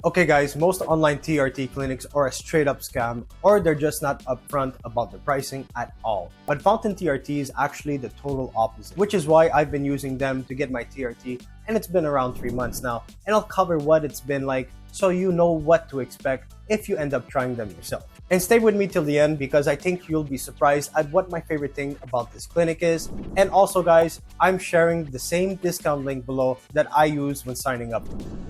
Okay guys, most online TRT clinics are a straight up scam, or they're just not upfront about the pricing at all. But Fountain TRT is actually the total opposite, which is why I've been using them to get my TRT, and it's been around 3 months now, and I'll cover what it's been like so you know what to expect if you end up trying them yourself. And stay with me till the end because I think you'll be surprised at what my favorite thing about this clinic is. And also guys, I'm sharing the same discount link below that I use when signing up.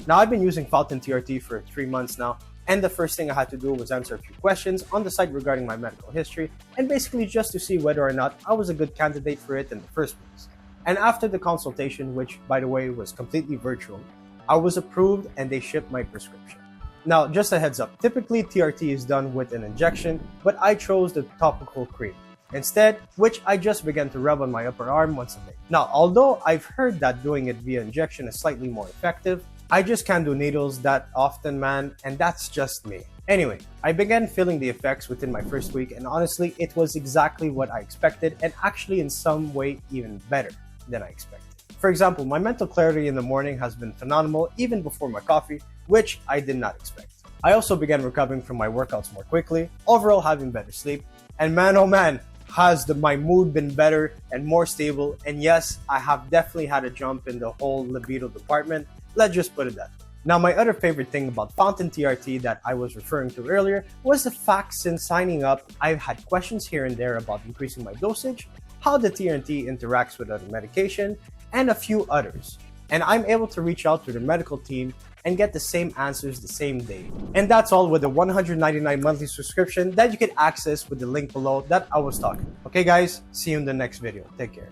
Now I've been using Fountain TRT for 3 months now, and the first thing I had to do was answer a few questions on the site regarding my medical history, and basically just to see whether or not I was a good candidate for it in the first place. And after the consultation, which by the way was completely virtual, I was approved and they shipped my prescription. Now, just a heads up, typically TRT is done with an injection, but I chose the topical cream instead, which I just began to rub on my upper arm once a day. Now, although I've heard that doing it via injection is slightly more effective, I just can't do needles that often, man, and that's just me. Anyway, I began feeling the effects within my first week, and honestly, it was exactly what I expected, and actually in some way even better than I expected. For example, my mental clarity in the morning has been phenomenal even before my coffee, which I did not expect. I also began recovering from my workouts more quickly, overall having better sleep, and man oh man, has my mood been better and more stable, and yes, I have definitely had a jump in the whole libido department, let's just put it that way. Now, my other favorite thing about Fountain TRT that I was referring to earlier was the fact since signing up, I've had questions here and there about increasing my dosage, how the TRT interacts with other medication, and a few others. And I'm able to reach out to the medical team and get the same answers the same day. And that's all with the $199 monthly subscription that you can access with the link below that I was talking about. Okay guys, see you in the next video. Take care.